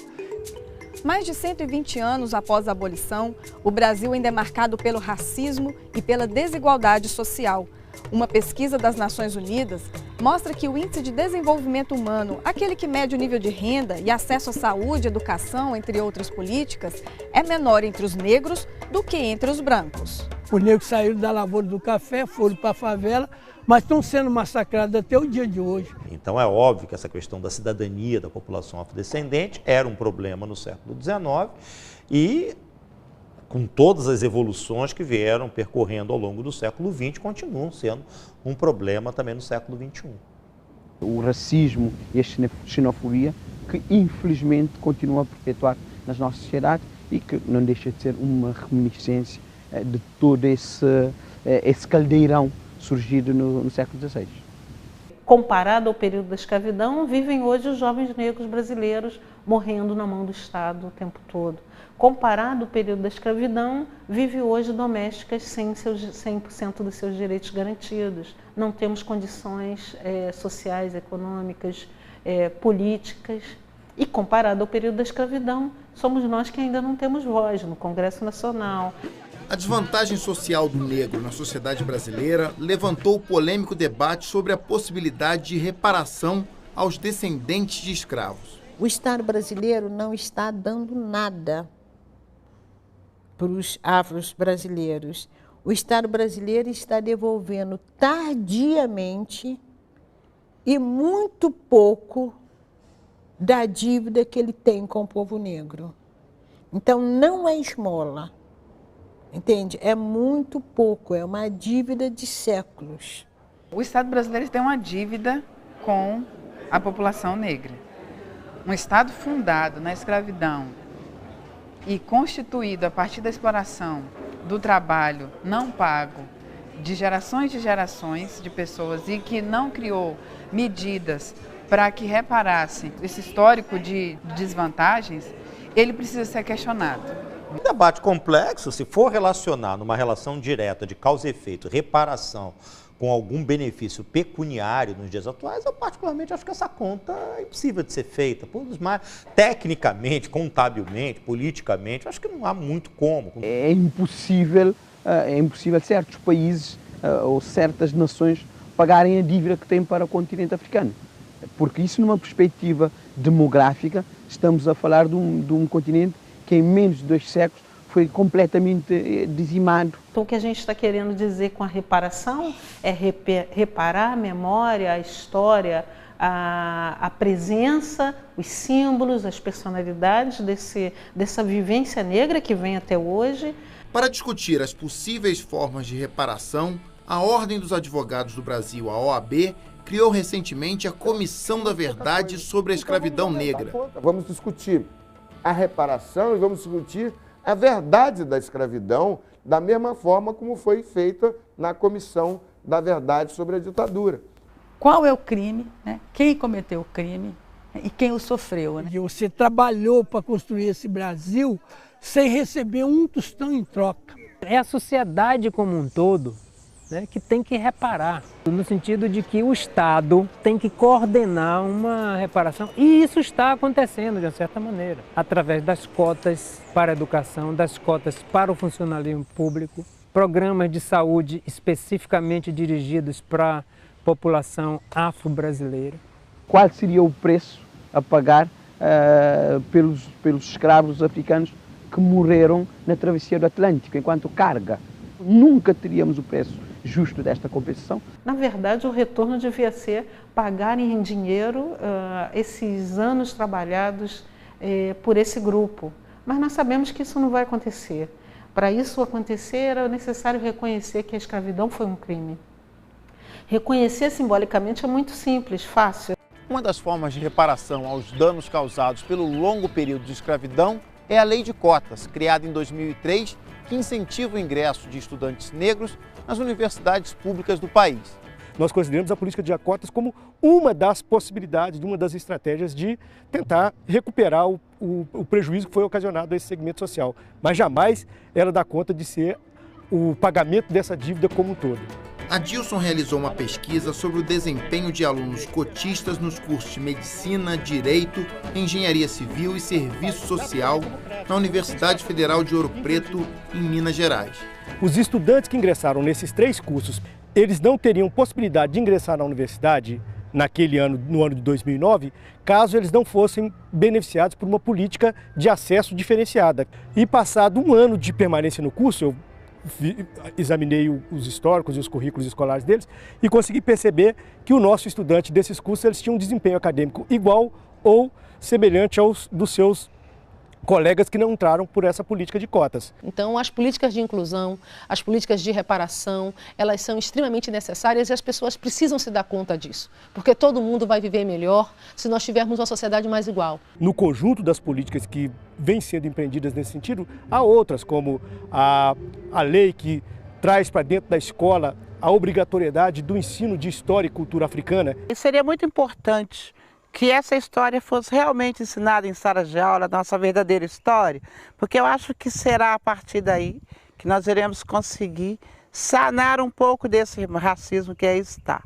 Mais de 120 anos após a abolição, o Brasil ainda é marcado pelo racismo e pela desigualdade social. Uma pesquisa das Nações Unidas mostra que o Índice de Desenvolvimento Humano, aquele que mede o nível de renda e acesso à saúde, educação, entre outras políticas, é menor entre os negros do que entre os brancos. Os negros saíram da lavoura do café, foram para a favela, mas estão sendo massacrados até o dia de hoje. Então é óbvio que essa questão da cidadania da população afrodescendente era um problema no século XIX e, com todas as evoluções que vieram percorrendo ao longo do século XX, continuam sendo um problema também no século XXI. O racismo e a xenofobia que infelizmente continuam a perpetuar nas nossas sociedades e que não deixa de ser uma reminiscência de todo esse caldeirão surgido no século XVI. Comparado ao período da escravidão, vivem hoje os jovens negros brasileiros morrendo na mão do Estado o tempo todo. Comparado ao período da escravidão, vive hoje domésticas sem 100% dos seus direitos garantidos. Não temos condições sociais, econômicas, políticas. E comparado ao período da escravidão, somos nós que ainda não temos voz no Congresso Nacional. A desvantagem social do negro na sociedade brasileira levantou o polêmico debate sobre a possibilidade de reparação aos descendentes de escravos. O Estado brasileiro não está dando nada para os afros brasileiros. O Estado brasileiro está devolvendo tardiamente e muito pouco da dívida que ele tem com o povo negro. Então, não é esmola. Entende? É muito pouco, é uma dívida de séculos. O Estado brasileiro tem uma dívida com a população negra. Um Estado fundado na escravidão e constituído a partir da exploração do trabalho não pago de gerações de pessoas e que não criou medidas para que reparassem esse histórico de desvantagens, ele precisa ser questionado. Um debate complexo, se for relacionar numa relação direta de causa e efeito, reparação com algum benefício pecuniário nos dias atuais, eu particularmente acho que essa conta é impossível de ser feita. Tecnicamente, contabilmente, politicamente, acho que não há muito como. É impossível certos países ou certas nações pagarem a dívida que têm para o continente africano. Porque isso, numa perspectiva demográfica, estamos a falar de um continente que em menos de 2 séculos foi completamente dizimado. Então, o que a gente está querendo dizer com a reparação é reparar a memória, a história, a presença, os símbolos, as personalidades dessa vivência negra que vem até hoje. Para discutir as possíveis formas de reparação, a Ordem dos Advogados do Brasil, a OAB, criou recentemente a Comissão da Verdade sobre a Escravidão Negra. Vamos discutir a reparação e vamos discutir a verdade da escravidão da mesma forma como foi feita na Comissão da Verdade sobre a Ditadura. Qual é o crime, né? Quem cometeu o crime e quem o sofreu. Né? Você trabalhou para construir esse Brasil sem receber um tostão em troca. É a sociedade como um todo, né, que tem que reparar, no sentido de que o Estado tem que coordenar uma reparação. E isso está acontecendo de uma certa maneira, através das cotas para a educação, das cotas para o funcionalismo público, programas de saúde especificamente dirigidos para a população afro-brasileira. Qual seria o preço a pagar pelos escravos africanos que morreram na travessia do Atlântico enquanto carga? Nunca teríamos o preço justo desta compensação. Na verdade, o retorno devia ser pagar em dinheiro esses anos trabalhados por esse grupo. Mas nós sabemos que isso não vai acontecer. Para isso acontecer, era necessário reconhecer que a escravidão foi um crime. Reconhecer simbolicamente é muito simples, fácil. Uma das formas de reparação aos danos causados pelo longo período de escravidão é a Lei de Cotas, criada em 2003, que incentiva o ingresso de estudantes negros nas universidades públicas do país. nós consideramos a política de cotas como uma das possibilidades, uma das estratégias de tentar recuperar o prejuízo que foi ocasionado a esse segmento social. Mas jamais ela dá conta de ser o pagamento dessa dívida como um todo. Adilson realizou uma pesquisa sobre o desempenho de alunos cotistas nos cursos de Medicina, Direito, Engenharia Civil e Serviço Social na Universidade Federal de Ouro Preto, em Minas Gerais. Os estudantes que ingressaram nesses 3 cursos, eles não teriam possibilidade de ingressar na universidade naquele ano, no ano de 2009, caso eles não fossem beneficiados por uma política de acesso diferenciada. E passado um ano de permanência no curso, eu examinei os históricos e os currículos escolares deles e consegui perceber que o nosso estudante desses cursos eles tinham um desempenho acadêmico igual ou semelhante aos dos seus colegas que não entraram por essa política de cotas. Então, as políticas de inclusão, as políticas de reparação, elas são extremamente necessárias e as pessoas precisam se dar conta disso, porque todo mundo vai viver melhor se nós tivermos uma sociedade mais igual. No conjunto das políticas que vêm sendo empreendidas nesse sentido, há outras, como a lei que traz para dentro da escola a obrigatoriedade do ensino de história e cultura africana. Seria muito importante que essa história fosse realmente ensinada em salas de aula, a nossa verdadeira história, porque eu acho que será a partir daí que nós iremos conseguir sanar um pouco desse racismo que aí está.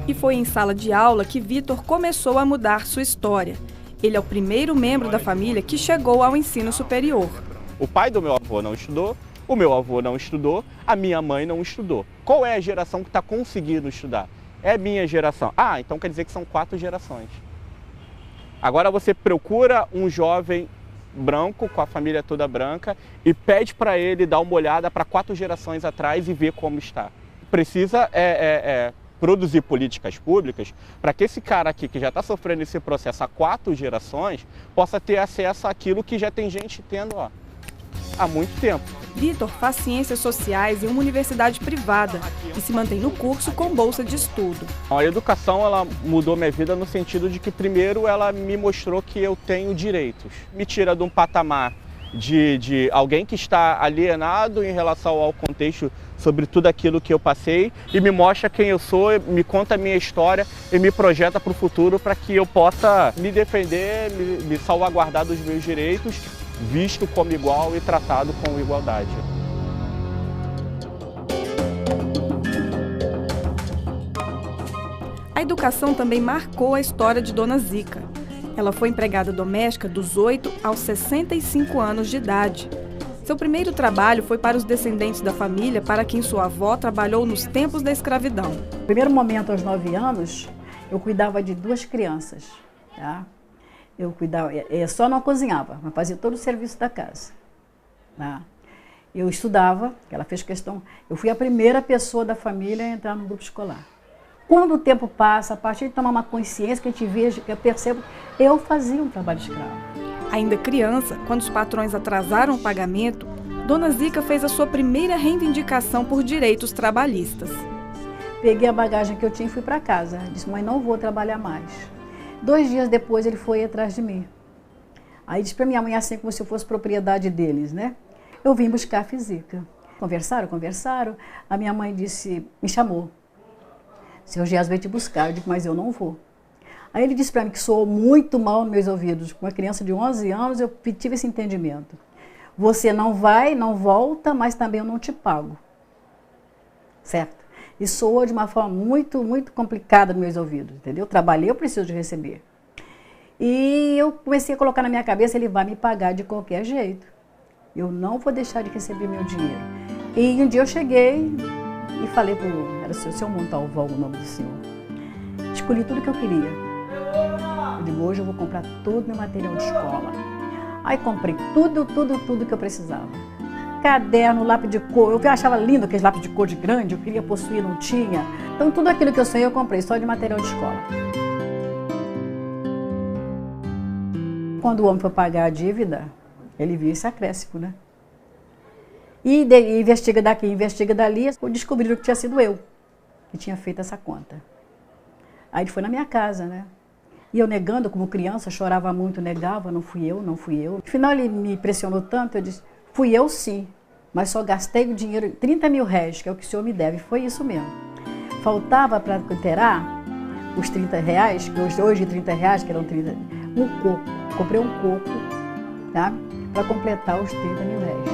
E foi em sala de aula que Vitor começou a mudar sua história. Ele é o primeiro membro da família que chegou ao ensino superior. O pai do meu avô não estudou, o meu avô não estudou, a minha mãe não estudou. Qual é a geração que está conseguindo estudar? É minha geração. Ah, então quer dizer que são 4 gerações. Agora você procura um jovem branco, com a família toda branca, e pede para ele dar uma olhada para 4 gerações atrás e ver como está. Precisa produzir políticas públicas para que esse cara aqui, que já está sofrendo esse processo há 4 gerações, possa ter acesso àquilo que já tem gente tendo há muito tempo. Vitor faz ciências sociais em uma universidade privada e se mantém no curso com bolsa de estudo. A educação ela mudou minha vida no sentido de que, primeiro, ela me mostrou que eu tenho direitos. Me tira de um patamar de alguém que está alienado em relação ao contexto sobre tudo aquilo que eu passei e me mostra quem eu sou, me conta a minha história e me projeta para o futuro para que eu possa me defender, me salvaguardar dos meus direitos, visto como igual e tratado com igualdade. A educação também marcou a história de Dona Zica. Ela foi empregada doméstica dos 8 aos 65 anos de idade. Seu primeiro trabalho foi para os descendentes da família, para quem sua avó trabalhou nos tempos da escravidão. No primeiro momento, aos 9 anos, eu cuidava de 2 crianças, tá? Eu cuidava, só não cozinhava, mas fazia todo o serviço da casa. Tá? Eu estudava, ela fez questão, eu fui a primeira pessoa da família a entrar no grupo escolar. Quando o tempo passa, a partir de tomar uma consciência que a gente veja, que eu percebo, eu fazia um trabalho escravo. Ainda criança, quando os patrões atrasaram o pagamento, Dona Zica fez a sua primeira reivindicação por direitos trabalhistas. Peguei a bagagem que eu tinha e fui para casa. Disse, mãe, não vou trabalhar mais. 2 dias depois ele foi atrás de mim. Aí disse para minha mãe assim como se eu fosse propriedade deles, né? Eu vim buscar a Zica. Conversaram. A minha mãe disse, me chamou. Seu Gias veio te buscar. Eu disse, mas eu não vou. Aí ele disse para mim que soou muito mal nos meus ouvidos. Com uma criança de 11 anos eu tive esse entendimento. Você não vai, não volta, mas também eu não te pago. Certo? E soou de uma forma muito, muito complicada nos meus ouvidos, entendeu? Eu trabalhei, eu preciso de receber. E eu comecei a colocar na minha cabeça, ele vai me pagar de qualquer jeito. Eu não vou deixar de receber meu dinheiro. E um dia eu cheguei e falei para era o seu Montalvão, o nome do senhor. Escolhi tudo que eu queria. Eu digo, hoje eu vou comprar todo meu material de escola. Aí comprei tudo que eu precisava. Caderno, lápis de cor, eu achava lindo aqueles lápis de cor de grande, eu queria possuir, não tinha. Então tudo aquilo que eu sonhei eu comprei, só de material de escola. Quando o homem foi pagar a dívida, ele viu esse acréscimo, né? E investiga daqui, investiga dali, descobriram que tinha sido eu que tinha feito essa conta. Aí ele foi na minha casa, né? E eu negando, como criança, chorava muito, negava, não fui eu. No final ele me pressionou tanto, eu disse, fui eu sim, mas só gastei o dinheiro, 30 mil réis, que é o que o senhor me deve. Foi isso mesmo. Faltava para inteirar os 30 reais, que hoje 30 reais, que eram 30, um coco. Comprei um coco, tá? Para completar os 30 mil réis.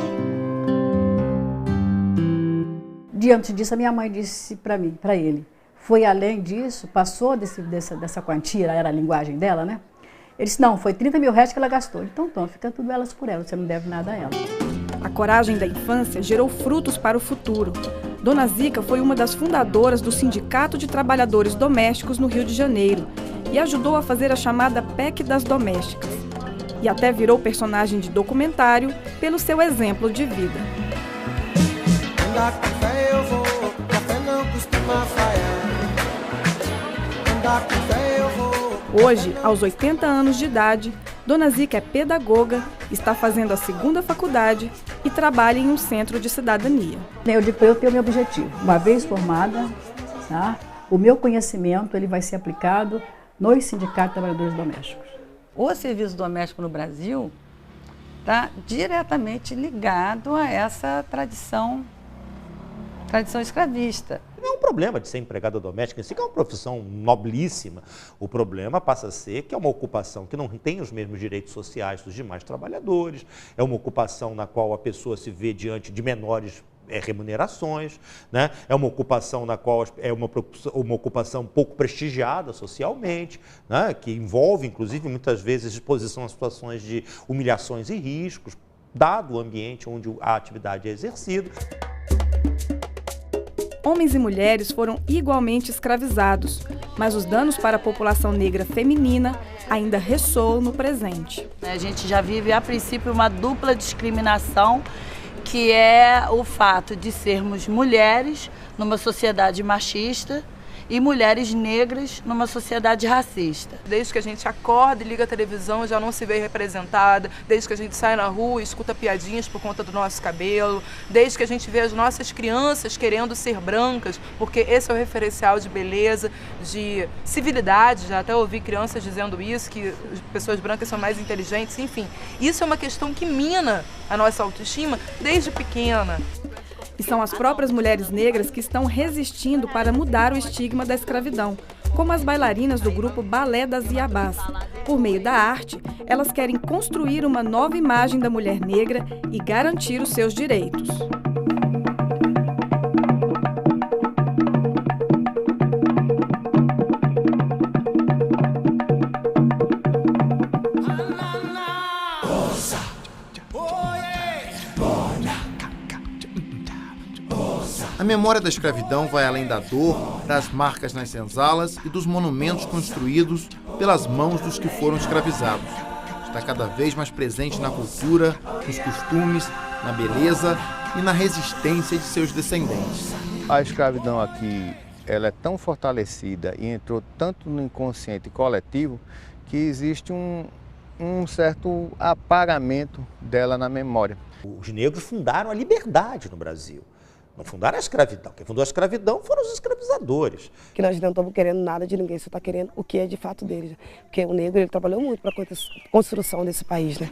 Diante disso, a minha mãe disse para ele, foi além disso, passou dessa quantia, era a linguagem dela, né? Ele disse, não, foi 30 mil réis que ela gastou. Então, fica tudo elas por ela, você não deve nada a ela. A coragem da infância gerou frutos para o futuro. Dona Zica foi uma das fundadoras do Sindicato de Trabalhadores Domésticos no Rio de Janeiro e ajudou a fazer a chamada PEC das Domésticas. E até virou personagem de documentário pelo seu exemplo de vida. Andar café eu vou, café não costuma falhar. Andar café eu vou. Hoje, aos 80 anos de idade, Dona Zica é pedagoga, está fazendo a segunda faculdade e trabalha em um centro de cidadania. Eu digo para eu ter o meu objetivo. Uma vez formada, tá? O meu conhecimento ele vai ser aplicado nos sindicatos de trabalhadores domésticos. O serviço doméstico no Brasil está diretamente ligado a essa tradição escravista. Não é um problema de ser empregada doméstica, isso é uma profissão nobilíssima. O problema passa a ser que é uma ocupação que não tem os mesmos direitos sociais dos demais trabalhadores, é uma ocupação na qual a pessoa se vê diante de menores remunerações, né? É uma ocupação na qual é uma ocupação pouco prestigiada socialmente, né? Que envolve, inclusive, muitas vezes, exposição a situações de humilhações e riscos, dado o ambiente onde a atividade é exercida. Homens e mulheres foram igualmente escravizados, mas os danos para a população negra feminina ainda ressoam no presente. A gente já vive, a princípio, uma dupla discriminação, que é o fato de sermos mulheres numa sociedade machista e mulheres negras numa sociedade racista. Desde que a gente acorda e liga a televisão, já não se vê representada. Desde que a gente sai na rua e escuta piadinhas por conta do nosso cabelo. Desde que a gente vê as nossas crianças querendo ser brancas, porque esse é o referencial de beleza, de civilidade. Já até ouvi crianças dizendo isso, que pessoas brancas são mais inteligentes, enfim. Isso é uma questão que mina a nossa autoestima desde pequena. E são as próprias mulheres negras que estão resistindo para mudar o estigma da escravidão, como as bailarinas do grupo Balé das Iabás. Por meio da arte, elas querem construir uma nova imagem da mulher negra e garantir os seus direitos. A memória da escravidão vai além da dor, das marcas nas senzalas e dos monumentos construídos pelas mãos dos que foram escravizados. Está cada vez mais presente na cultura, nos costumes, na beleza e na resistência de seus descendentes. A escravidão aqui, ela é tão fortalecida e entrou tanto no inconsciente coletivo que existe um certo apagamento dela na memória. Os negros fundaram a liberdade no Brasil. Não fundaram a escravidão. Quem fundou a escravidão foram os escravizadores. Que nós não estamos querendo nada de ninguém, só está querendo o que é de fato deles. Porque o negro ele trabalhou muito para a construção desse país, né?